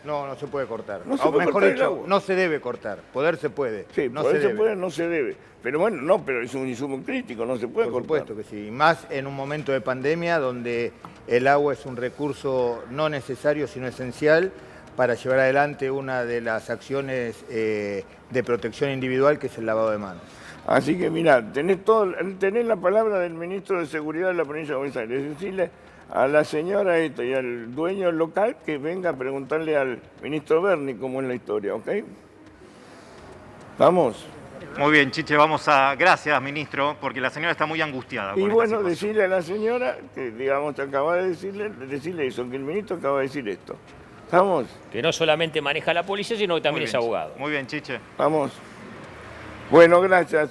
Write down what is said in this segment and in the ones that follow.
No, no se puede cortar. No se O puede mejor cortar el dicho, agua. no se debe cortar. Poder se puede. Sí, no poder se se debe. puede, no se debe. Pero bueno, no, pero es un insumo crítico, no se puede Por cortar. supuesto que sí. Más en un momento de pandemia donde el agua es un recurso no necesario, sino esencial para llevar adelante una de las acciones de protección individual, que es el lavado de manos. Así que mirá, tenés la palabra del ministro de Seguridad de la provincia de Buenos Aires. Decirle a la señora esta y al dueño del local que venga a preguntarle al ministro Berni cómo es la historia, ¿ok? ¿Vamos? Muy bien, Chiche, gracias, ministro, porque la señora está muy angustiada Y con esta bueno, situación. decirle a la señora que, digamos, te acaba de decirle eso, que el ministro acaba de decir esto. ¿Estamos? Que no solamente maneja la policía, sino que también es abogado. Muy bien, Chiche. Vamos. Bueno, gracias,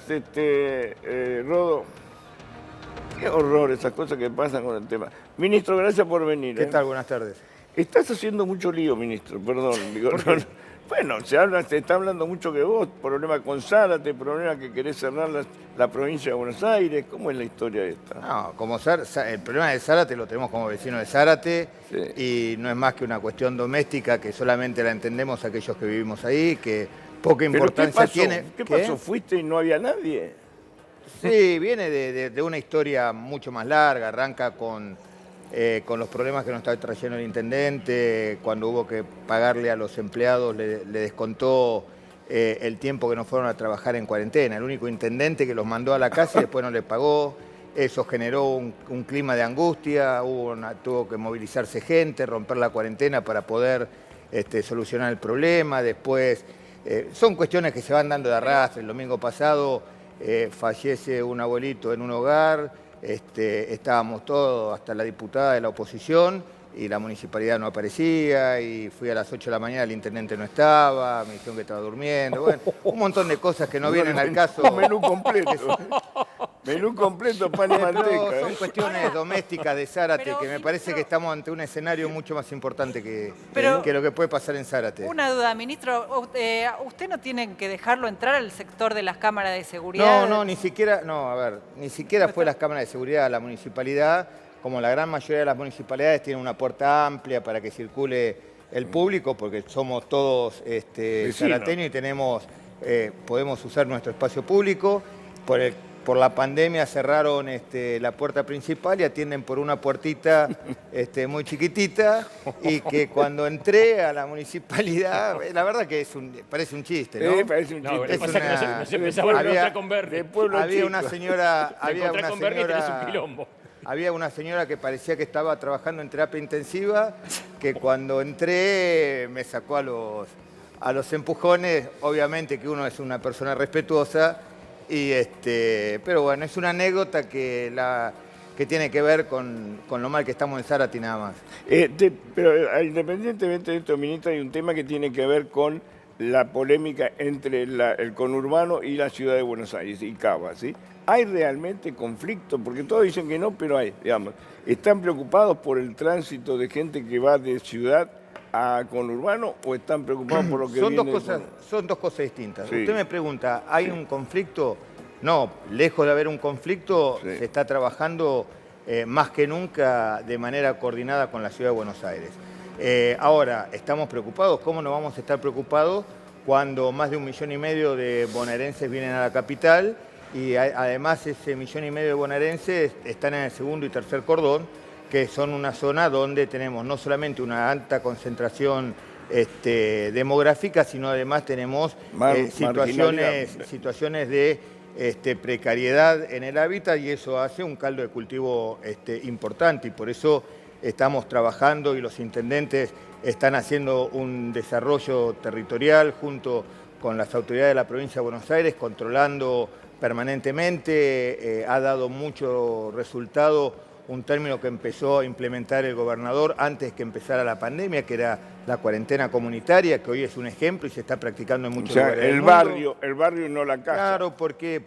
Rodo. Qué horror esas cosas que pasan con el tema. Ministro, gracias por venir. ¿Qué tal? Buenas tardes. Estás haciendo mucho lío, ministro, perdón. Digo, bueno, se está hablando mucho que vos, problema con Zárate, problema que querés cerrar la provincia de Buenos Aires. ¿Cómo es la historia esta? No, como el problema de Zárate lo tenemos como vecino de Zárate, y no es más que una cuestión doméstica que solamente la entendemos aquellos que vivimos ahí, que poca importancia tiene. ¿Qué pasó? ¿Fuiste y no había nadie? Sí, viene de una historia mucho más larga, arranca con los problemas que nos está trayendo el intendente, cuando hubo que pagarle a los empleados, le descontó el tiempo que no fueron a trabajar en cuarentena. El único intendente que los mandó a la casa y después no les pagó. Eso generó un clima de angustia, tuvo que movilizarse gente, romper la cuarentena para poder solucionar el problema. Después, son cuestiones que se van dando de arrastre. El domingo pasado fallece un abuelito en un hogar. Estábamos todos, hasta la diputada de la oposición, y la municipalidad no aparecía, y fui a las 8 de la mañana, el intendente no estaba, me dijeron que estaba durmiendo, bueno, un montón de cosas que no vienen al caso. Un menú completo. Menú completo, pan y manteca. Son cuestiones domésticas de Zárate, que me parece que estamos ante un escenario mucho más importante que lo que puede pasar en Zárate. Una duda, ministro. ¿Usted no tiene que dejarlo entrar al sector de las cámaras de seguridad? No, ni siquiera fue las cámaras de seguridad, la municipalidad, como la gran mayoría de las municipalidades, tiene una puerta amplia para que circule el público, porque somos todos zarateños y podemos usar nuestro espacio público. Por la pandemia cerraron la puerta principal y atienden por una puertita muy chiquitita, y que cuando entré a la municipalidad, la verdad que parece un chiste, ¿no? Parece un chiste. No, pasa que nos empezamos a encontrar con Berni. Había una señora, había una señora que parecía que estaba trabajando en terapia intensiva, que cuando entré me sacó a los empujones. Obviamente que uno es una persona respetuosa, pero bueno, es una anécdota que tiene que ver con lo mal que estamos en Zárate y nada más. Pero independientemente de esto, ministro, hay un tema que tiene que ver con la polémica entre el conurbano y la ciudad de Buenos Aires y Cava, ¿sí? ¿Hay realmente conflicto? Porque todos dicen que no, pero hay, digamos. ¿Están preocupados por el tránsito de gente que va de ciudad a conurbano, o están preocupados por lo que Son viene? Son dos cosas distintas. Sí. Usted me pregunta, ¿hay un conflicto? No, lejos de haber un conflicto, se está trabajando más que nunca de manera coordinada con la Ciudad de Buenos Aires. Ahora, ¿estamos preocupados? ¿Cómo no vamos a estar preocupados cuando más de 1,5 millones de bonaerenses vienen a la capital, y además ese 1,5 millones de bonaerenses están en el segundo y tercer cordón, que son una zona donde tenemos no solamente una alta concentración demográfica, sino además tenemos situaciones de precariedad en el hábitat, y eso hace un caldo de cultivo importante, y por eso estamos trabajando, y los intendentes están haciendo un desarrollo territorial junto con las autoridades de la provincia de Buenos Aires, controlando permanentemente. Ha dado mucho resultado un término que empezó a implementar el gobernador antes que empezara la pandemia, que era la cuarentena comunitaria, que hoy es un ejemplo y se está practicando en muchos lugares del mundo. El barrio y no la casa. Claro, porque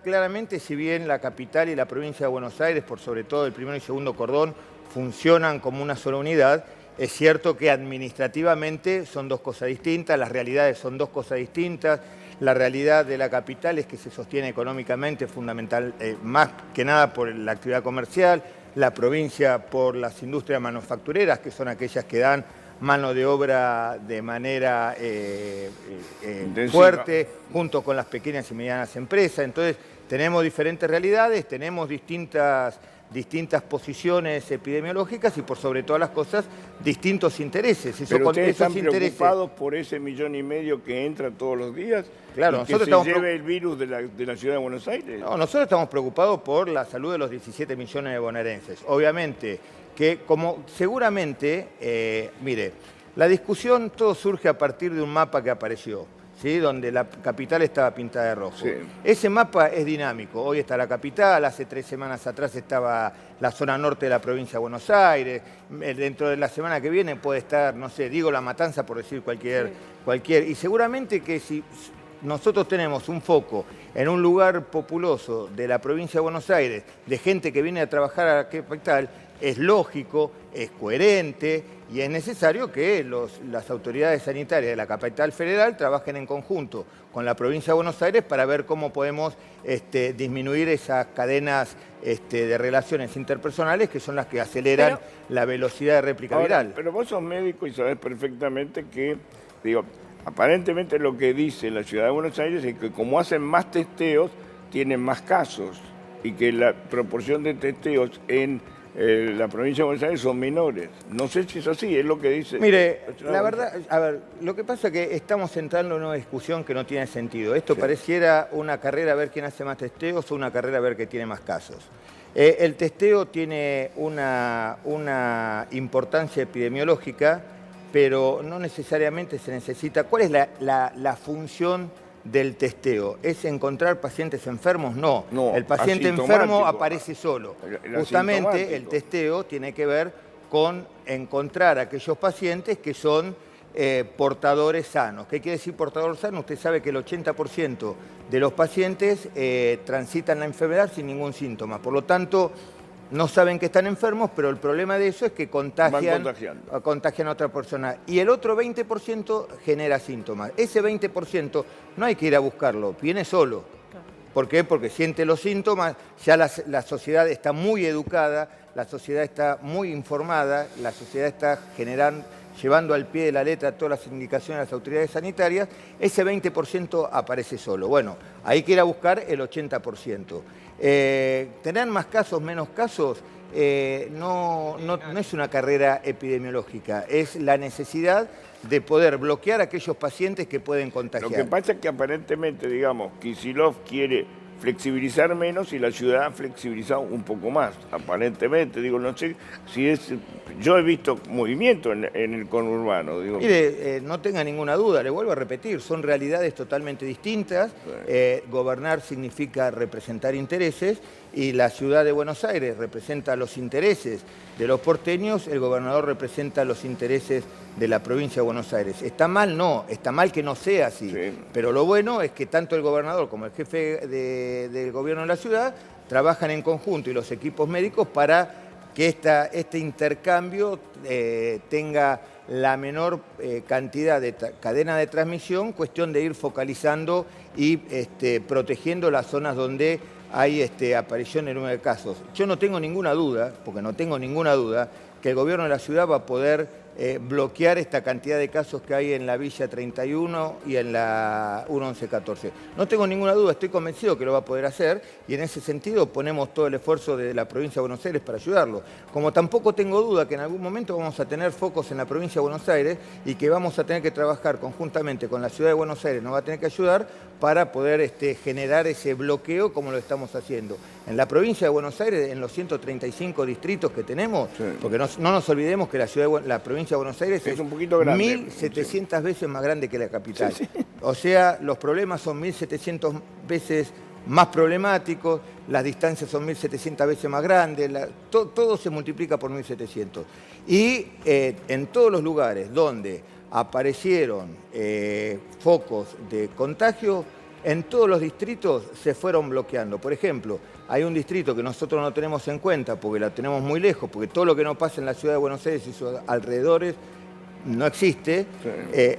claramente, si bien la capital y la provincia de Buenos Aires, por sobre todo el primero y segundo cordón, funcionan como una sola unidad, es cierto que administrativamente son dos cosas distintas, las realidades son dos cosas distintas. La realidad de la capital es que se sostiene económicamente, fundamental, más que nada por la actividad comercial, la provincia por las industrias manufactureras, que son aquellas que dan mano de obra de manera fuerte, junto con las pequeñas y medianas empresas. Entonces, tenemos diferentes realidades, tenemos distintas posiciones epidemiológicas y, por sobre todas las cosas, distintos intereses. Pero ustedes están preocupados por ese 1,5 millones que entra todos los días, claro, y que se lleve el virus de la ciudad de Buenos Aires. No, nosotros estamos preocupados por la salud de los 17 millones de bonaerenses. Obviamente que, como seguramente, mire, la discusión todo surge a partir de un mapa que apareció, ¿sí? Donde la capital estaba pintada de rojo. Sí. Ese mapa es dinámico. Hoy está la capital, hace 3 semanas atrás estaba la zona norte de la provincia de Buenos Aires. Dentro de la semana que viene puede estar, no sé, digo La Matanza por decir cualquier. Y seguramente que si nosotros tenemos un foco en un lugar populoso de la provincia de Buenos Aires, de gente que viene a trabajar a la capital, es lógico, es coherente y es necesario que las autoridades sanitarias de la capital federal trabajen en conjunto con la provincia de Buenos Aires para ver cómo podemos disminuir esas cadenas de relaciones interpersonales que son las que aceleran la velocidad de réplica viral. Pero vos sos médico y sabés perfectamente que, digo, aparentemente lo que dice la ciudad de Buenos Aires es que como hacen más testeos, tienen más casos y que la proporción de testeos en la provincia de Buenos Aires son menores. No sé si es así, es lo que dice. Mire, la verdad, a ver, lo que pasa es que estamos entrando en una discusión que no tiene sentido. Esto pareciera una carrera a ver quién hace más testeos o una carrera a ver quién tiene más casos. El testeo tiene una importancia epidemiológica, pero no necesariamente se necesita. ¿Cuál es la función del testeo? ¿Es encontrar pacientes enfermos? No, el paciente enfermo aparece solo. Justamente el testeo tiene que ver con encontrar a aquellos pacientes que son portadores sanos. ¿Qué quiere decir portador sano? Usted sabe que el 80% de los pacientes transitan la enfermedad sin ningún síntoma. Por lo tanto, no saben que están enfermos, pero el problema de eso es que contagian a otra persona. Y el otro 20% genera síntomas. Ese 20% no hay que ir a buscarlo, viene solo. ¿Por qué? Porque siente los síntomas, ya la sociedad está muy educada, la sociedad está muy informada, la sociedad está llevando al pie de la letra todas las indicaciones de las autoridades sanitarias, ese 20% aparece solo. Bueno, hay que ir a buscar el 80%. Tener más casos, menos casos, no es una carrera epidemiológica, es la necesidad de poder bloquear a aquellos pacientes que pueden contagiar. Lo que pasa es que aparentemente, digamos, Kicillof quiere flexibilizar menos y la ciudad ha flexibilizado un poco más, aparentemente. Digo, no sé si es... Yo he visto movimiento en el conurbano. Digo. Mire, no tenga ninguna duda, le vuelvo a repetir, son realidades totalmente distintas. Gobernar significa representar intereses y la ciudad de Buenos Aires representa los intereses de los porteños, el gobernador representa los intereses de la provincia de Buenos Aires. ¿Está mal? No, está mal que no sea así. Sí. Pero lo bueno es que tanto el gobernador como el jefe del gobierno de la ciudad trabajan en conjunto y los equipos médicos para que este intercambio tenga la menor cantidad de cadena de transmisión, cuestión de ir focalizando y protegiendo las zonas donde hay aparición en número de casos. Yo no tengo ninguna duda, porque no tengo ninguna duda, que el gobierno de la ciudad va a poder bloquear esta cantidad de casos que hay en la Villa 31 y en la 1114. No tengo ninguna duda, estoy convencido que lo va a poder hacer y en ese sentido ponemos todo el esfuerzo de la provincia de Buenos Aires para ayudarlo. Como tampoco tengo duda que en algún momento vamos a tener focos en la provincia de Buenos Aires y que vamos a tener que trabajar conjuntamente con la ciudad de Buenos Aires, nos va a tener que ayudar para poder generar ese bloqueo como lo estamos haciendo. En la provincia de Buenos Aires, en los 135 distritos que tenemos, porque no nos olvidemos que la provincia de Buenos Aires es un poquito grande, 1.700 veces más grande que la capital. O sea, los problemas son 1.700 veces más problemáticos, las distancias son 1.700 veces más grandes, todo se multiplica por 1.700. Y en todos los lugares donde aparecieron focos de contagio, en todos los distritos se fueron bloqueando. Por ejemplo, hay un distrito que nosotros no tenemos en cuenta porque la tenemos muy lejos, porque todo lo que no pasa en la ciudad de Buenos Aires y sus alrededores no existe.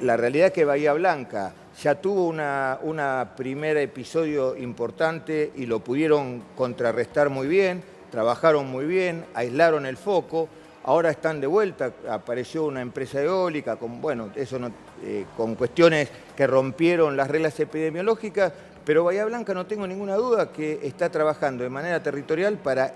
La realidad es que Bahía Blanca ya tuvo un primer episodio importante y lo pudieron contrarrestar muy bien, trabajaron muy bien, aislaron el foco. ahora están de vuelta, apareció una empresa eólica, con cuestiones que rompieron las reglas epidemiológicas, pero Bahía Blanca no tengo ninguna duda que está trabajando de manera territorial para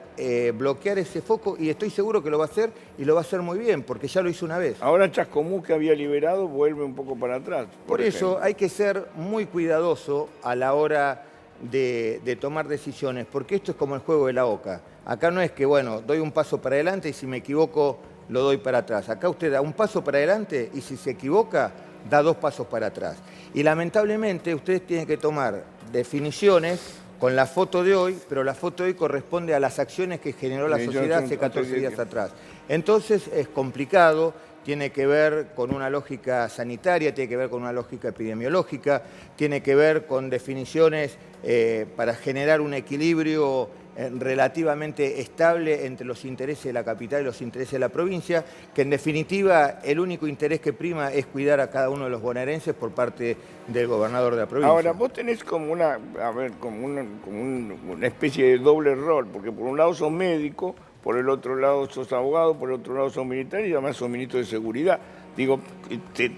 bloquear ese foco y estoy seguro que lo va a hacer y lo va a hacer muy bien, porque ya lo hizo una vez. Ahora Chascomús, que había liberado, vuelve un poco para atrás. Por eso hay que ser muy cuidadoso a la hora de tomar decisiones, porque esto es como el juego de la oca. Acá no es que, bueno, doy un paso para adelante y si me equivoco lo doy para atrás. Acá usted da un paso para adelante y si se equivoca, da 2 pasos para atrás. Y lamentablemente ustedes tienen que tomar definiciones con la foto de hoy, pero la foto de hoy corresponde a las acciones que generó la sociedad hace 14 días atrás. Entonces es complicado, tiene que ver con una lógica sanitaria, tiene que ver con una lógica epidemiológica, tiene que ver con definiciones para generar un equilibrio relativamente estable entre los intereses de la capital y los intereses de la provincia, que en definitiva el único interés que prima es cuidar a cada uno de los bonaerenses por parte del gobernador de la provincia. Ahora, vos tenés como una especie de doble rol, porque por un lado sos médico, por el otro lado sos abogado, por el otro lado sos militar y además sos ministro de Seguridad. Digo,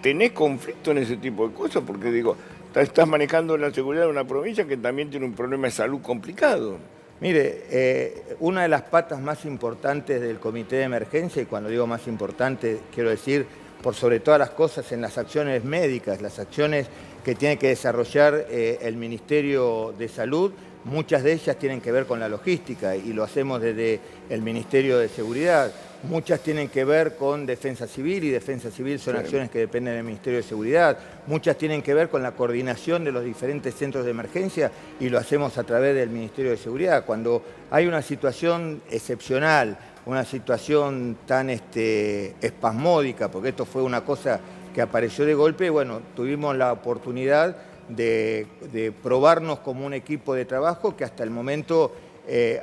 ¿tenés conflicto en ese tipo de cosas? Porque digo, estás manejando la seguridad de una provincia que también tiene un problema de salud complicado. Mire, una de las patas más importantes del comité de emergencia, y cuando digo más importante, quiero decir por sobre todas las cosas en las acciones médicas, las acciones que tiene que desarrollar el Ministerio de Salud, muchas de ellas tienen que ver con la logística y lo hacemos desde el Ministerio de Seguridad. Muchas tienen que ver con Defensa Civil y Defensa Civil son acciones que dependen del Ministerio de Seguridad. Muchas tienen que ver con la coordinación de los diferentes centros de emergencia y lo hacemos a través del Ministerio de Seguridad. Cuando hay una situación excepcional, una situación tan espasmódica, porque esto fue una cosa que apareció de golpe, bueno, tuvimos la oportunidad de probarnos como un equipo de trabajo que hasta el momento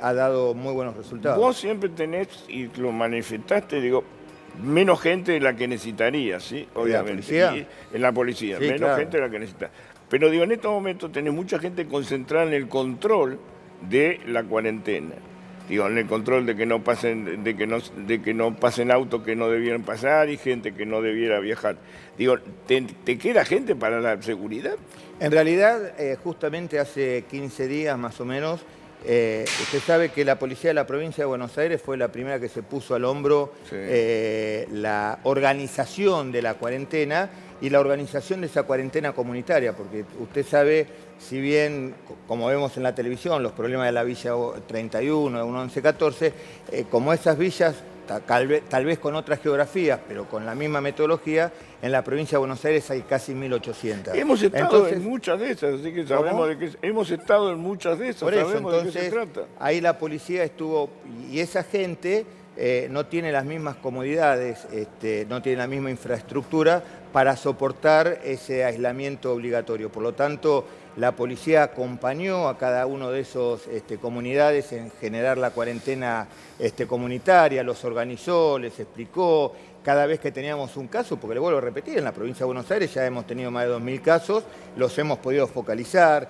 ha dado muy buenos resultados. Vos siempre tenés, y lo manifestaste, digo, menos gente de la que necesitarías, ¿sí? Obviamente. ¿En la policía? En la policía, Sí, menos claro. gente de la que necesitas. Pero digo, en estos momentos tenés mucha gente concentrada en el control de la cuarentena. Digo, en el control de que no pasen, de que no pasen autos que no debieran pasar y gente que no debiera viajar. Digo, ¿te queda gente para la seguridad? En realidad, justamente hace 15 días más o menos, usted sabe que la policía de la provincia de Buenos Aires fue la primera que se puso al hombro la organización de la cuarentena y la organización de esa cuarentena comunitaria, porque usted sabe, si bien, como vemos en la televisión, los problemas de la Villa 31, de 1114, como esas villas, tal vez con otras geografías, pero con la misma metodología, en la provincia de Buenos Aires hay casi 1.800. Hemos estado en muchas de esas, así que sabemos de qué hemos estado en muchas de esas, por eso, sabemos entonces, de qué se trata. Ahí la policía estuvo, y esa gente no tiene las mismas comodidades, no tiene la misma infraestructura para soportar ese aislamiento obligatorio. Por lo tanto, la policía acompañó a cada uno de esos comunidades en generar la cuarentena comunitaria, los organizó, les explicó. Cada vez que teníamos un caso, porque le vuelvo a repetir, en la provincia de Buenos Aires ya hemos tenido más de 2.000 casos, los hemos podido focalizar.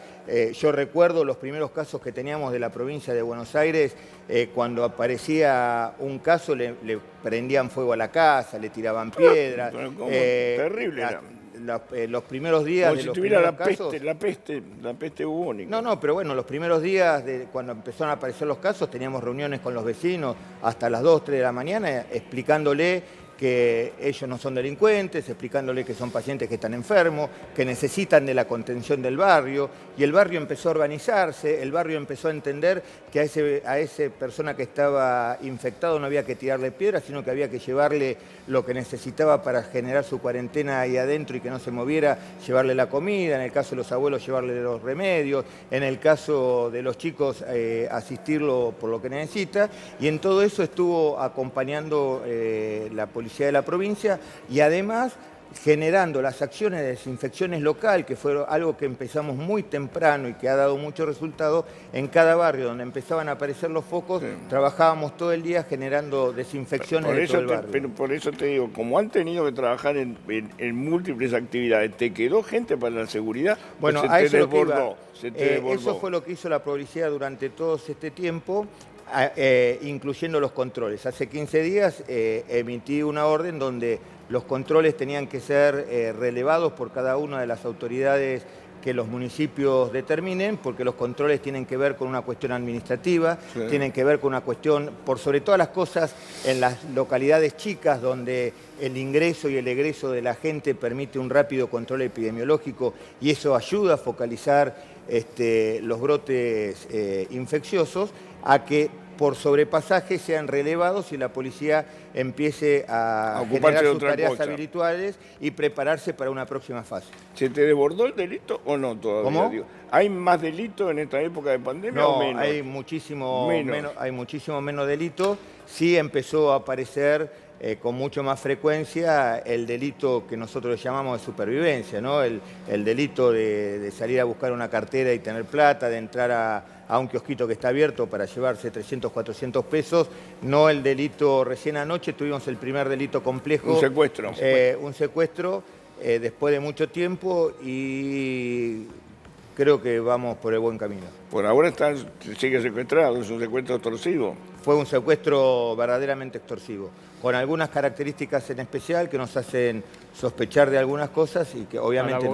Yo recuerdo los primeros casos que teníamos de la provincia de Buenos Aires, cuando aparecía un caso le prendían fuego a la casa, le tiraban piedras. Terrible era. Los primeros días como de si los tuviera primeros casos, la peste bubónica. No, pero bueno, los primeros días cuando empezaron a aparecer los casos, teníamos reuniones con los vecinos hasta las 2, 3 de la mañana explicándole que ellos no son delincuentes, explicándole que son pacientes que están enfermos, que necesitan de la contención del barrio, y el barrio empezó a organizarse, el barrio empezó a entender que a esa persona que estaba infectado no había que tirarle piedras, sino que había que llevarle lo que necesitaba para generar su cuarentena ahí adentro y que no se moviera, llevarle la comida, en el caso de los abuelos llevarle los remedios, en el caso de los chicos asistirlo por lo que necesita, y en todo eso estuvo acompañando la policía de la provincia y además generando las acciones de desinfecciones local, que fue algo que empezamos muy temprano y que ha dado mucho resultado. En cada barrio donde empezaban a aparecer los focos, trabajábamos todo el día generando desinfecciones de todo el barrio. Pero por eso te digo, como han tenido que trabajar en múltiples actividades, ¿te quedó gente para la seguridad? Bueno, se a te eso desbordó, eso fue lo que hizo la policía durante todo este tiempo. incluyendo los controles. Hace 15 días emití una orden donde los controles tenían que ser relevados por cada una de las autoridades que los municipios determinen, porque los controles tienen que ver con una cuestión administrativa, sí, tienen que ver con una cuestión, por sobre todas las cosas, en las localidades chicas, donde el ingreso y el egreso de la gente permite un rápido control epidemiológico y eso ayuda a focalizar los brotes infecciosos, a que por sobrepasaje sean relevados y la policía empiece a generar sus tareas habituales y prepararse para una próxima fase. ¿Se te desbordó el delito o no todavía? ¿Cómo? Digo, ¿hay más delito en esta época de pandemia o menos? Hay muchísimo menos delito. Sí empezó a aparecer con mucho más frecuencia el delito que nosotros llamamos de supervivencia, ¿no? El delito de salir a buscar una cartera y tener plata, de entrar a un kiosquito que está abierto para llevarse 300, 400 pesos, no el delito. Recién anoche tuvimos el primer delito complejo. Un secuestro. Un secuestro después de mucho tiempo y creo que vamos por el buen camino. Por ahora sigue secuestrado, es un secuestro extorsivo. Fue un secuestro verdaderamente extorsivo, con algunas características en especial que nos hacen sospechar de algunas cosas y que obviamente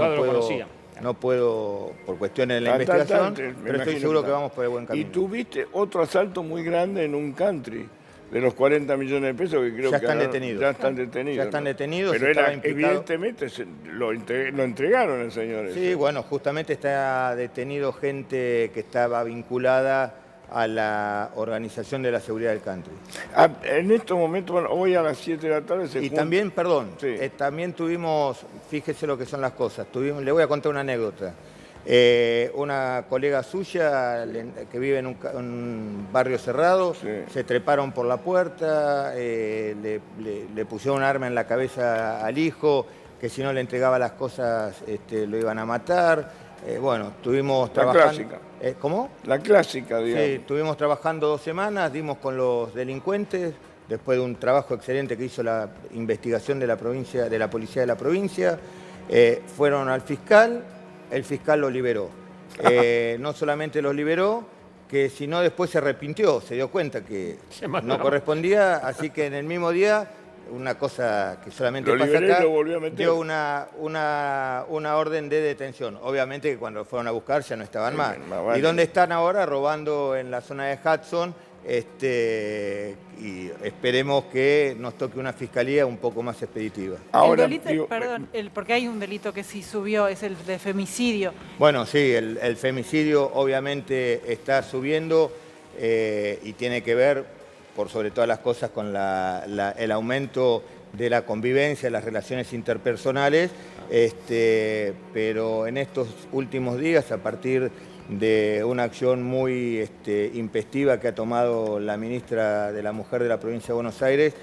no puedo, por cuestiones de la investigación, pero estoy seguro que vamos por el buen camino. Y tuviste otro asalto muy grande en un country, de los 40 millones de pesos que creo ya que están detenidos. Ya están detenidos. Ya están detenidos. Pero evidentemente lo entregaron al señor. Sí, bueno, justamente está detenido gente que estaba vinculada a la organización de la seguridad del country. En estos momentos, bueno, hoy a las 7 de la tarde se junta. También, perdón, sí, también tuvimos, fíjese lo que son las cosas, le voy a contar una anécdota. Una colega suya que vive en un barrio cerrado, sí, se treparon por la puerta, le pusieron un arma en la cabeza al hijo, que si no le entregaba las cosas lo iban a matar. Bueno, estuvimos trabajando. La clásica. ¿Cómo? La clásica, digamos. Sí, estuvimos trabajando 2 semanas, dimos con los delincuentes, después de un trabajo excelente que hizo la investigación de la policía de la provincia, fueron al fiscal. El fiscal lo liberó. No solamente lo liberó, que sino después se arrepintió, se dio cuenta que no correspondía, así que en el mismo día, una cosa que solamente pasa acá, dio una orden de detención. Obviamente que cuando fueron a buscar ya no estaban más. ¿Y dónde están ahora? Robando en la zona de Hudson. Y esperemos que nos toque una fiscalía un poco más expeditiva. Ahora, porque hay un delito que sí subió, es el de femicidio. Bueno, sí, el femicidio obviamente está subiendo y tiene que ver, por sobre todas las cosas, con el aumento de la convivencia, de las relaciones interpersonales, pero en estos últimos días, a partir de una acción muy impestiva que ha tomado la ministra de la Mujer de la provincia de Buenos Aires,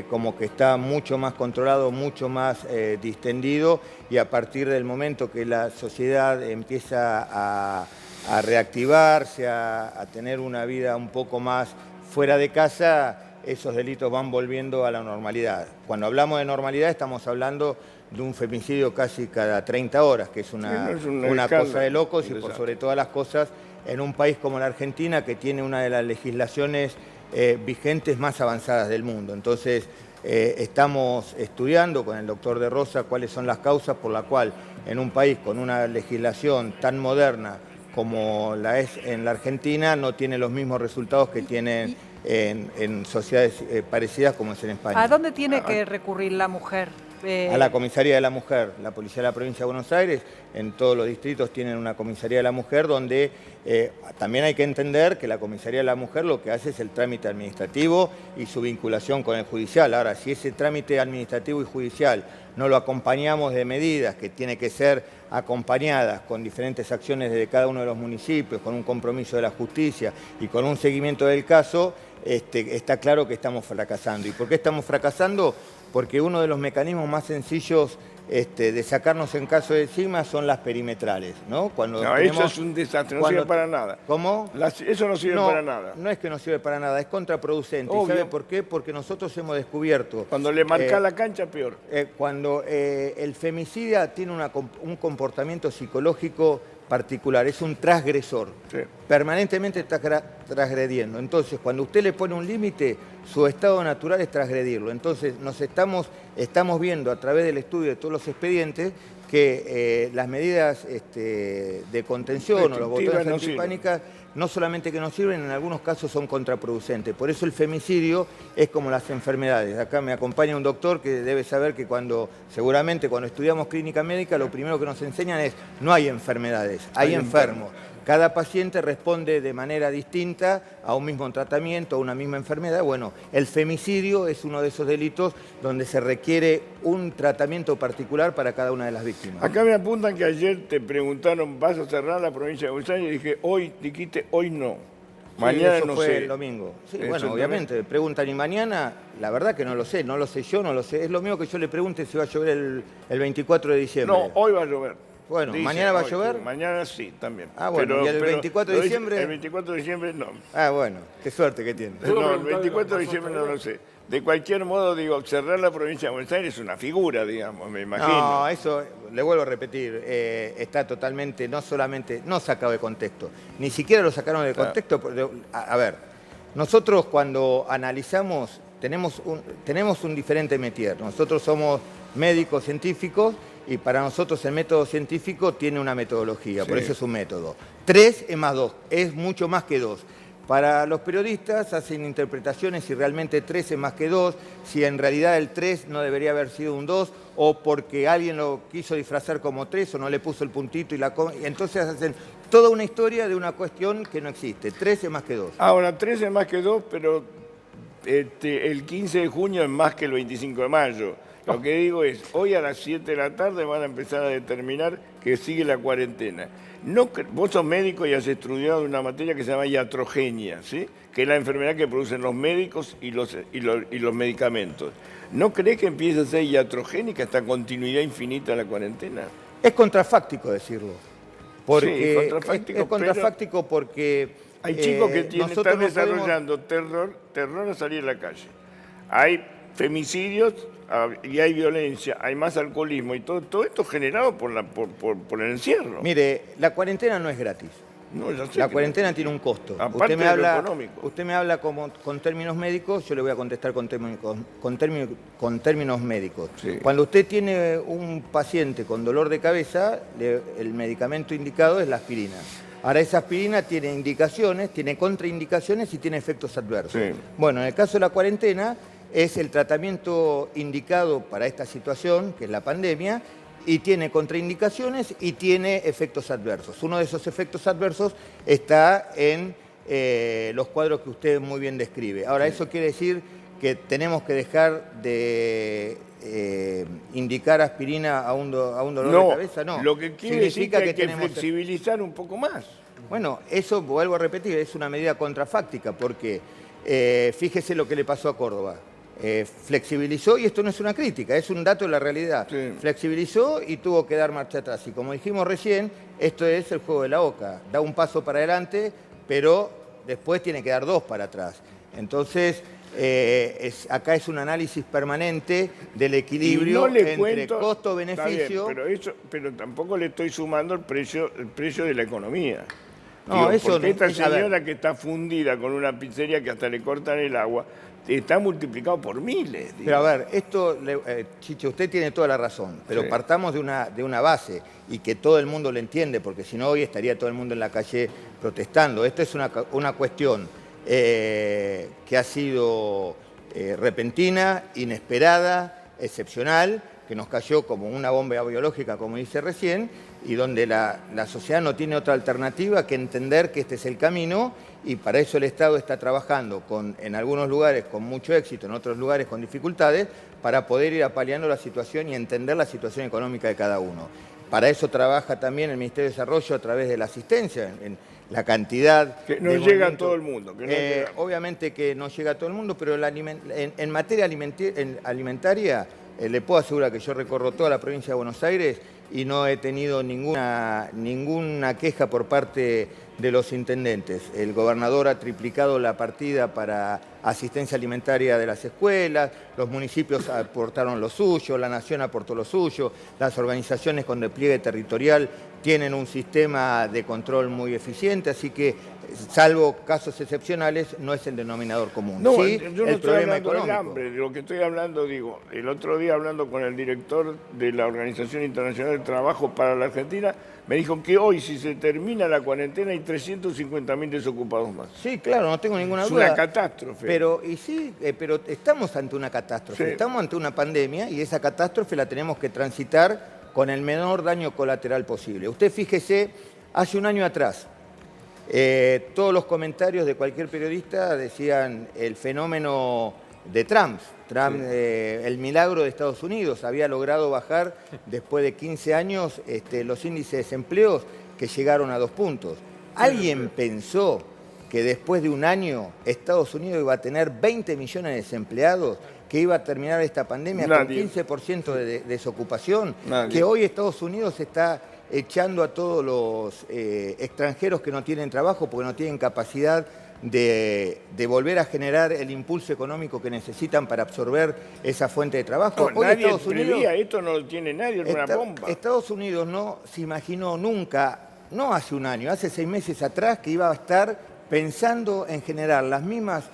como que está mucho más controlado, mucho más distendido, y a partir del momento que la sociedad empieza a reactivarse, a tener una vida un poco más fuera de casa, esos delitos van volviendo a la normalidad. Cuando hablamos de normalidad estamos hablando de un femicidio casi cada 30 horas, que es una cosa de locos, y por sobre todas las cosas en un país como la Argentina, que tiene una de las legislaciones vigentes más avanzadas del mundo. Entonces estamos estudiando con el doctor De Rosa cuáles son las causas por las cuales en un país con una legislación tan moderna como la es en la Argentina no tiene los mismos resultados que tienen en sociedades parecidas como es en España. ¿A dónde tiene que recurrir la mujer? A la Comisaría de la Mujer. La Policía de la Provincia de Buenos Aires, en todos los distritos tienen una Comisaría de la Mujer, donde también hay que entender que la Comisaría de la Mujer lo que hace es el trámite administrativo y su vinculación con el judicial. Ahora, si ese trámite administrativo y judicial no lo acompañamos de medidas que tienen que ser acompañadas con diferentes acciones desde cada uno de los municipios, con un compromiso de la justicia y con un seguimiento del caso, está claro que estamos fracasando. ¿Y por qué estamos fracasando? Porque uno de los mecanismos más sencillos de sacarnos en caso de encima son las perimetrales, ¿no? Eso es un desastre, no sirve para nada. ¿Cómo? Eso no sirve para nada. No es que no sirve para nada, es contraproducente. ¿Y sabe por qué? Porque nosotros hemos descubierto... Cuando le marca la cancha, peor. Cuando el femicida tiene un comportamiento psicológico particular, es un transgresor. Sí. Permanentemente está transgrediendo. Entonces, cuando usted le pone un límite, su estado natural es transgredirlo. Entonces, estamos viendo a través del estudio de todos los expedientes que las medidas de contención o los botones antipánicas no solamente que no sirven, en algunos casos son contraproducentes. Por eso el femicidio es como las enfermedades. Acá me acompaña un doctor que debe saber que seguramente cuando estudiamos clínica médica, lo primero que nos enseñan es no hay enfermedades, hay enfermos. Cada paciente responde de manera distinta a un mismo tratamiento, a una misma enfermedad. Bueno, el femicidio es uno de esos delitos donde se requiere un tratamiento particular para cada una de las víctimas. Acá me apuntan que ayer te preguntaron, ¿vas a cerrar la provincia de Buenos Aires? Y dije, dijiste, hoy no. Mañana eso no fue sé. El domingo. Sí, bueno, obviamente, preguntan y mañana, la verdad que no lo sé yo, no lo sé. Es lo mismo que yo le pregunte si va a llover el 24 de diciembre. No, hoy va a llover. Bueno, ¿mañana va a llover? Sí, mañana sí, también. Ah, bueno, ¿y el 24 de diciembre? El 24 de diciembre no. Ah, bueno, qué suerte que tiene. No, el 24 de diciembre no lo sé. De cualquier modo, digo, cerrar la provincia de Buenos Aires es una figura, digamos, me imagino. No, eso, le vuelvo a repetir, está totalmente, no sacado de contexto. Ni siquiera lo sacaron de contexto. A ver, nosotros cuando analizamos, tenemos un diferente métier. Nosotros somos médicos científicos y para nosotros el método científico tiene una metodología, por eso es un método. 3 es más 2, es mucho más que 2. Para los periodistas hacen interpretaciones si realmente 3 es más que 2, si en realidad el 3 no debería haber sido un 2, o porque alguien lo quiso disfrazar como 3 o no le puso el puntito y entonces hacen toda una historia de una cuestión que no existe. 3 es más que 2. Ahora, 3 es más que 2, pero el 15 de junio es más que el 25 de mayo. Lo que digo es, hoy a las 7 de la tarde van a empezar a determinar que sigue la cuarentena. Vos sos médico y has estudiado una materia que se llama iatrogenia, ¿sí? Que es la enfermedad que producen los médicos y los medicamentos. ¿No crees que empieza a ser iatrogénica esta continuidad infinita de la cuarentena? Es contrafáctico decirlo. Porque sí, es contrafáctico porque... Hay chicos que están desarrollando terror a salir a la calle. Hay femicidios y hay violencia, hay más alcoholismo y todo esto generado por el encierro. Mire, la cuarentena no es gratis. No, la cuarentena tiene un costo. Aparte de lo económico. Usted me habla con términos médicos, yo le voy a contestar con términos médicos. Sí. Cuando usted tiene un paciente con dolor de cabeza, el medicamento indicado es la aspirina. Ahora, esa aspirina tiene indicaciones, tiene contraindicaciones y tiene efectos adversos. Sí. Bueno, en el caso de la cuarentena, es el tratamiento indicado para esta situación, que es la pandemia, y tiene contraindicaciones y tiene efectos adversos. Uno de esos efectos adversos está en los cuadros que usted muy bien describe. Ahora, ¿eso quiere decir que tenemos que dejar de indicar aspirina a un dolor de cabeza? No, lo que quiere decir que hay que flexibilizar un poco más. Bueno, eso, vuelvo a repetir, es una medida contrafáctica, porque fíjese lo que le pasó a Córdoba. Flexibilizó, y esto no es una crítica, es un dato de la realidad. Sí. Flexibilizó y tuvo que dar marcha atrás. Y como dijimos recién, esto es el juego de la oca. Da un paso para adelante, pero después tiene que dar 2 para atrás. Entonces, acá es un análisis permanente del equilibrio entre costo-beneficio. Pero tampoco le estoy sumando el precio de la economía. No, porque esta señora que está fundida con una pizzería que hasta le cortan el agua, está multiplicado por miles. Digamos. Pero a ver, esto, Chicho, usted tiene toda la razón, pero partamos de una base y que todo el mundo lo entiende, porque si no hoy estaría todo el mundo en la calle protestando. Esto es una cuestión que ha sido repentina, inesperada, excepcional, que nos cayó como una bomba biológica, como dice recién, y donde la sociedad no tiene otra alternativa que entender que este es el camino, y para eso el Estado está trabajando en algunos lugares con mucho éxito, en otros lugares con dificultades, para poder ir apaleando la situación y entender la situación económica de cada uno. Para eso trabaja también el Ministerio de Desarrollo a través de la asistencia, en la cantidad que no llega a todo el mundo. Obviamente que no llega a todo el mundo, pero en materia alimentaria, le puedo asegurar que yo recorro toda la provincia de Buenos Aires y no he tenido ninguna queja por parte de los intendentes. El gobernador ha triplicado la partida para asistencia alimentaria de las escuelas, los municipios aportaron lo suyo, la nación aportó lo suyo, las organizaciones con despliegue territorial tienen un sistema de control muy eficiente, así que, salvo casos excepcionales, no es el denominador común. No, sí, yo no el estoy problema hablando del económico. hambre, de lo que estoy hablando, digo, el otro día hablando con el director de la Organización Internacional del Trabajo para la Argentina, me dijo que hoy, si se termina la cuarentena, hay 350.000 desocupados más. Sí, claro, no tengo ninguna Es duda. una catástrofe. Pero estamos ante una catástrofe, Sí. estamos ante una pandemia y esa catástrofe la tenemos que transitar con el menor daño colateral posible. Usted fíjese, hace un año atrás, todos los comentarios de cualquier periodista decían el fenómeno de Trump. Trump, el milagro de Estados Unidos, había logrado bajar después de 15 años los índices de desempleo que llegaron a 2 puntos. ¿Alguien pensó que después de un año Estados Unidos iba a tener 20 millones de desempleados, que iba a terminar esta pandemia con 15% de desocupación? Nadie. Que hoy Estados Unidos está echando a todos los extranjeros que no tienen trabajo porque no tienen capacidad de volver a generar el impulso económico que necesitan para absorber esa fuente de trabajo. No, Hoy nadie Estados Unidos, prevía, esto no lo tiene nadie, es una bomba. Estados Unidos no se imaginó nunca, no hace un año, hace 6 meses atrás, que iba a estar pensando en generar las mismas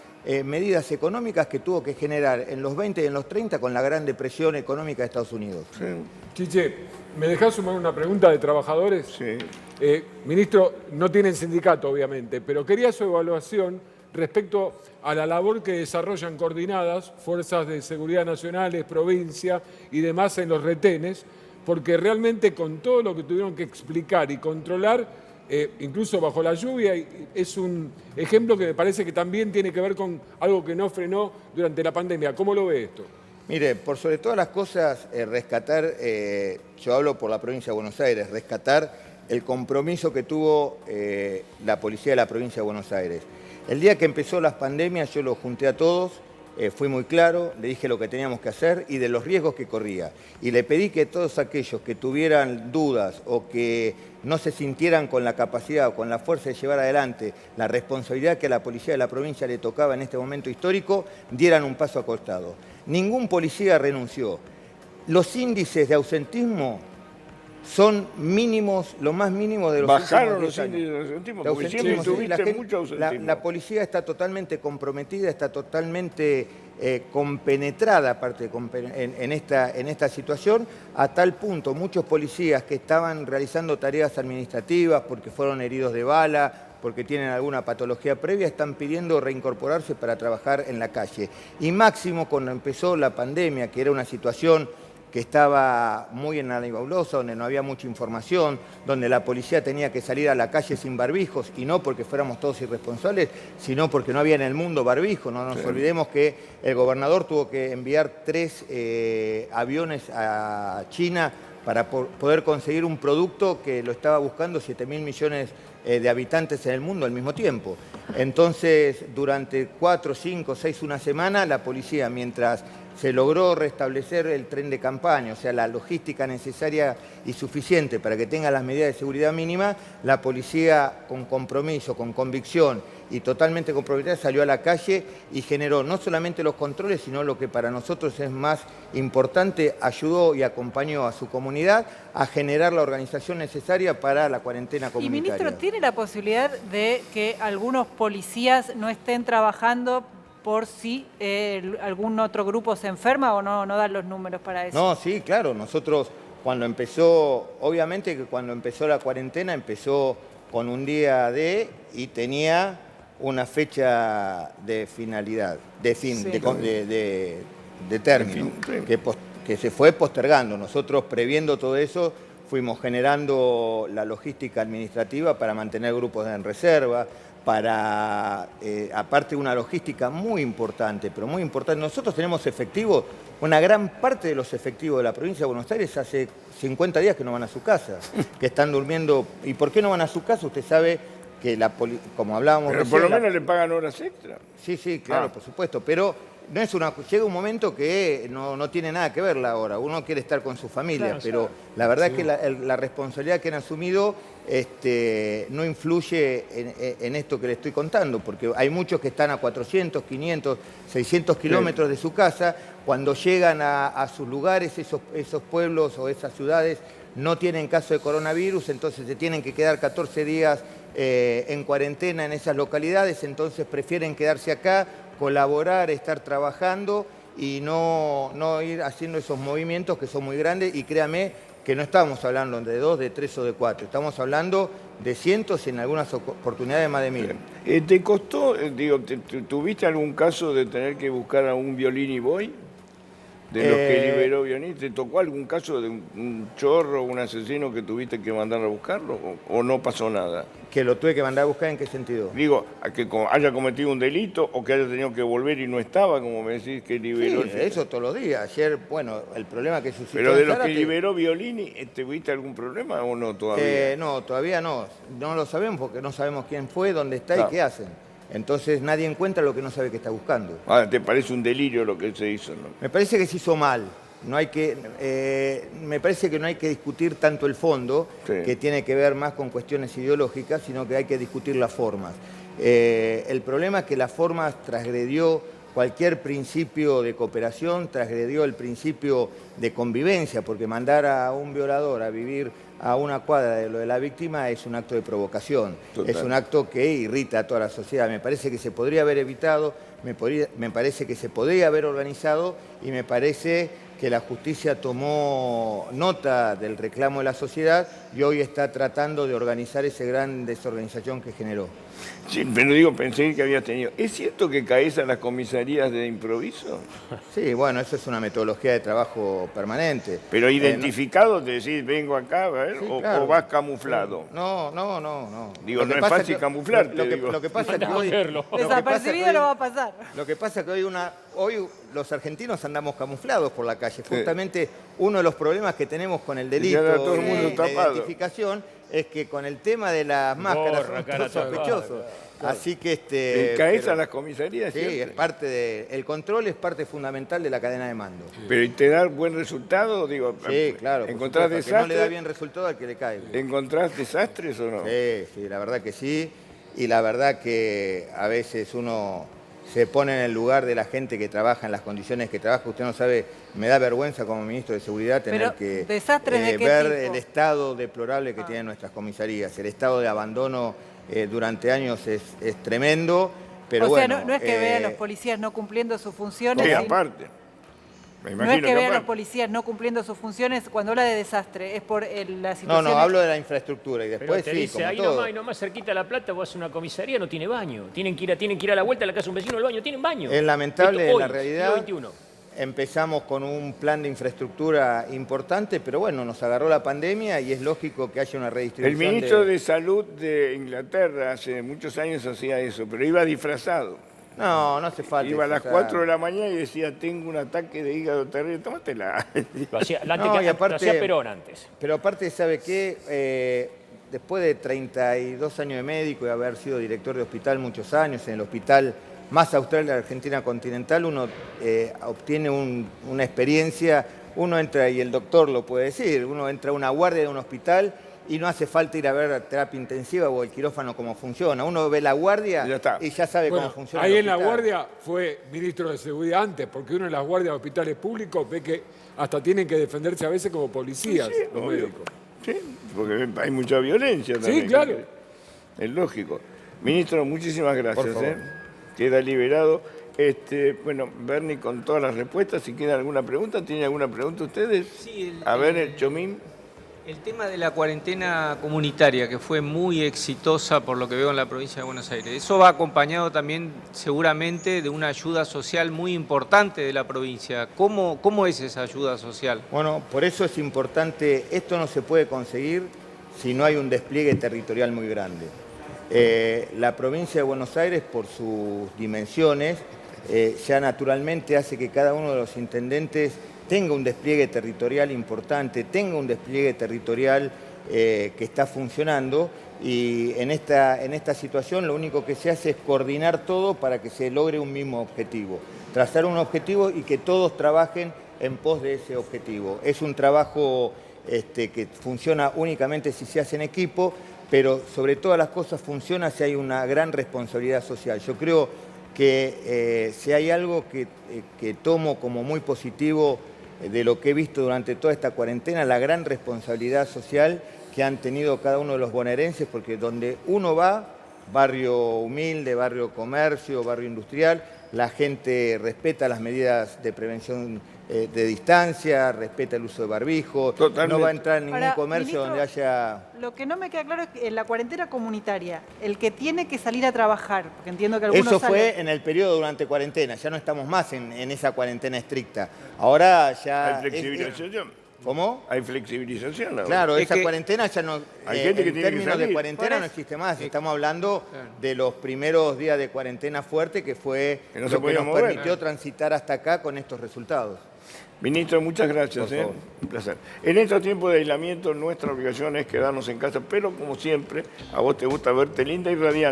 medidas económicas que tuvo que generar en los 20 y en los 30 con la gran depresión económica de Estados Unidos. Sí. Chiche, ¿me dejás sumar una pregunta de trabajadores? Sí. Ministro, no tienen sindicato, obviamente, pero quería su evaluación respecto a la labor que desarrollan coordinadas fuerzas de seguridad nacionales, provincia y demás en los retenes, porque realmente con todo lo que tuvieron que explicar y controlar, incluso bajo la lluvia, es un ejemplo que me parece que también tiene que ver con algo que no frenó durante la pandemia. ¿Cómo lo ve esto? Mire, por sobre todas las cosas, rescatar, yo hablo por la provincia de Buenos Aires, rescatar el compromiso que tuvo la policía de la provincia de Buenos Aires. El día que empezó las pandemias yo los junté a todos, fui muy claro, le dije lo que teníamos que hacer y de los riesgos que corría. Y le pedí que todos aquellos que tuvieran dudas o que no se sintieran con la capacidad o con la fuerza de llevar adelante la responsabilidad que a la policía de la provincia le tocaba en este momento histórico, dieran un paso al costado. Ningún policía renunció. Los índices de ausentismo son mínimos, lo más mínimo de los Bajaron últimos 10 los índices años. de ausentismo, De porque siempre ausentismo, sí, tuviste mucho ausentismo. la policía está totalmente comprometida, está totalmente compenetrada aparte en esta situación, a tal punto muchos policías que estaban realizando tareas administrativas porque fueron heridos de bala, porque tienen alguna patología previa, están pidiendo reincorporarse para trabajar en la calle. Y máximo cuando empezó la pandemia, que era una situación que estaba muy en la nebulosa, donde no había mucha información, donde la policía tenía que salir a la calle sin barbijos, y no porque fuéramos todos irresponsables, sino porque no había en el mundo barbijo. No nos olvidemos que el gobernador tuvo que enviar 3 aviones a China para poder conseguir un producto que lo estaba buscando 7.000 millones de habitantes en el mundo al mismo tiempo. Entonces, durante 4, 5, 6, una semana, la policía, mientras se logró restablecer el tren de campaña, o sea, la logística necesaria y suficiente para que tenga las medidas de seguridad mínima, la policía con compromiso, con convicción y totalmente comprometida salió a la calle y generó no solamente los controles, sino lo que para nosotros es más importante, ayudó y acompañó a su comunidad a generar la organización necesaria para la cuarentena comunitaria. Y ministro, ¿tiene la posibilidad de que algunos policías no estén trabajando por si algún otro grupo se enferma o no dan los números para eso? No, sí, claro. Nosotros cuando empezó, obviamente que cuando empezó la cuarentena empezó con un día y tenía una fecha de finalidad, de fin, Sí. de término, que se fue postergando. Nosotros previendo todo eso fuimos generando la logística administrativa para mantener grupos en reserva, para, aparte una logística muy importante, pero muy importante. Nosotros tenemos efectivos, una gran parte de los efectivos de la provincia de Buenos Aires hace 50 días que no van a su casa, que están durmiendo. ¿Y por qué no van a su casa? Usted sabe que como hablábamos Pero recién, por lo menos le pagan horas extra. Sí, sí, claro, por supuesto, pero no es llega un momento que no tiene nada que ver la hora, uno quiere estar con su familia, Claro, pero la verdad es que la responsabilidad que han asumido no influye en esto que le estoy contando, porque hay muchos que están a 400, 500, 600 kilómetros de su casa, cuando llegan a sus lugares, esos pueblos o esas ciudades no tienen caso de coronavirus, entonces se tienen que quedar 14 días en cuarentena en esas localidades, entonces prefieren quedarse acá, colaborar, estar trabajando y no ir haciendo esos movimientos que son muy grandes. Y créame que no estamos hablando de 2, de 3 o de 4, estamos hablando de cientos y en algunas oportunidades más de 1000. ¿Te costó, tuviste algún caso de tener que buscar a un Violini Boy? De los que liberó Violini, ¿te tocó algún caso de un chorro, un asesino que tuviste que mandar a buscarlo o no pasó nada? ¿Que lo tuve que mandar a buscar en qué sentido? Digo, a que haya cometido un delito o que haya tenido que volver y no estaba, como me decís, que liberó. Sí, eso todos los días. Ayer, bueno, el problema que suscitó... Pero de los que liberó Violini, ¿tuviste algún problema o no todavía? No, todavía no. No lo sabemos porque no sabemos quién fue, dónde está y qué hacen. Entonces nadie encuentra lo que no sabe que está buscando. ¿Te parece un delirio lo que se hizo, no? Me parece que se hizo mal. Me parece que no hay que discutir tanto el fondo, que tiene que ver más con cuestiones ideológicas, sino que hay que discutir las formas. El problema es que las formas transgredió cualquier principio de cooperación, transgredió el principio de convivencia, porque mandar a un violador a vivir a una cuadra de lo de la víctima es un acto de provocación. Total. Es un acto que irrita a toda la sociedad. Me parece que se podría haber evitado, me parece que se podría haber organizado y me parece que la justicia tomó nota del reclamo de la sociedad y hoy está tratando de organizar esa gran desorganización que generó. Sí, pero pensé que habías tenido. ¿Es cierto que caes a las comisarías de improviso? Sí, bueno, eso es una metodología de trabajo permanente. Pero identificado, te decís, vengo acá, a ver, sí, claro. O vas camuflado. No. Digo, no es fácil camuflarte. Lo que pasa es que hoy... Desapercibido no va a pasar. Lo que pasa es que hoy los argentinos andamos camuflados por la calle. Justamente uno de los problemas que tenemos con el delito de identificación es que con el tema de las máscaras son todos sospechosos. Claro. Así que ¿caes a las comisarías? Sí, es parte el control es parte fundamental de la cadena de mando. Sí. ¿Pero y te da buen resultado? Sí, claro. ¿Encontrás desastres? No le da bien resultado al que le cae. ¿Encontrás desastres o no? Sí, la verdad que sí. Y la verdad que a veces uno se pone en el lugar de la gente que trabaja en las condiciones que trabaja. Usted no sabe, me da vergüenza como ministro de Seguridad tener que ver el estado deplorable que tienen nuestras comisarías. El estado de abandono durante años es tremendo, pero bueno... no es que vean a los policías no cumpliendo sus funciones... Sí, aparte. No es que vean a los policías no cumpliendo sus funciones, cuando habla de desastre, es por la situación... No, hablo de la infraestructura y después pero te dice, ahí nomás cerquita de La Plata, vos haces una comisaría, no tiene baño. Tienen que ir a la vuelta a la casa de un vecino al baño, tienen baño. Es lamentable, en la realidad. Empezamos con un plan de infraestructura importante, pero bueno, nos agarró la pandemia y es lógico que haya una redistribución. El ministro de Salud de Inglaterra hace muchos años hacía eso, pero iba disfrazado. No hace falta. Iba a las 4 de la mañana y decía, tengo un ataque de hígado terrible, tómatela. Lo hacía Perón antes. Pero aparte, ¿sabe qué? Después de 32 años de médico y haber sido director de hospital muchos años, en el hospital más austral de la Argentina continental, uno obtiene una experiencia, uno entra, y el doctor lo puede decir, uno entra a una guardia de un hospital y no hace falta ir a ver terapia intensiva o el quirófano cómo funciona. Uno ve la guardia y ya sabe cómo funciona. Ahí en la guardia fue ministro de Seguridad antes, porque uno en las guardias de hospitales públicos ve que hasta tienen que defenderse a veces como policías, los médicos. Sí, porque hay mucha violencia también. Sí, claro. Es lógico. Ministro, muchísimas gracias. Queda liberado. Bueno, Bernie, con todas las respuestas, si queda alguna pregunta, ¿tiene alguna pregunta ustedes? Sí, el Chomín. El tema de la cuarentena comunitaria, que fue muy exitosa por lo que veo en la provincia de Buenos Aires, eso va acompañado también seguramente de una ayuda social muy importante de la provincia. ¿Cómo es esa ayuda social? Bueno, por eso es importante, esto no se puede conseguir si no hay un despliegue territorial muy grande. La provincia de Buenos Aires, por sus dimensiones, ya naturalmente hace que cada uno de los intendentes tenga un despliegue territorial importante, tenga un despliegue territorial que está funcionando, y en esta situación lo único que se hace es coordinar todo para que se logre un mismo objetivo. trazar un objetivo y que todos trabajen en pos de ese objetivo. Es un trabajo que funciona únicamente si se hace en equipo, pero sobre todas las cosas funciona si hay una gran responsabilidad social. Yo creo que si hay algo que tomo como muy positivo de lo que he visto durante toda esta cuarentena, la gran responsabilidad social que han tenido cada uno de los bonaerenses, porque donde uno va, barrio humilde, barrio comercio, barrio industrial, la gente respeta las medidas de prevención de distancia, respeta el uso de barbijo, Totalmente. no va a entrar en ningún Ahora, comercio ministro, donde haya... Lo que no me queda claro es que en la cuarentena comunitaria, el que tiene que salir a trabajar, porque entiendo que algunos Eso salen... fue en el periodo durante cuarentena, ya no estamos más en esa cuarentena estricta. Ahora ya... Hay flexibilización. ¿Cómo? Hay flexibilización ahora. Claro, Es esa que cuarentena ya no... hay gente que en tiene que términos de salir. cuarentena no existe más. Estamos hablando de los primeros días de cuarentena fuerte, que fue Que no se lo que podía nos mover. permitió transitar hasta acá con estos resultados. Ministro, muchas gracias. Por favor. Un placer. En estos tiempos de aislamiento, nuestra obligación es quedarnos en casa, pero como siempre, a vos te gusta verte linda y radiante.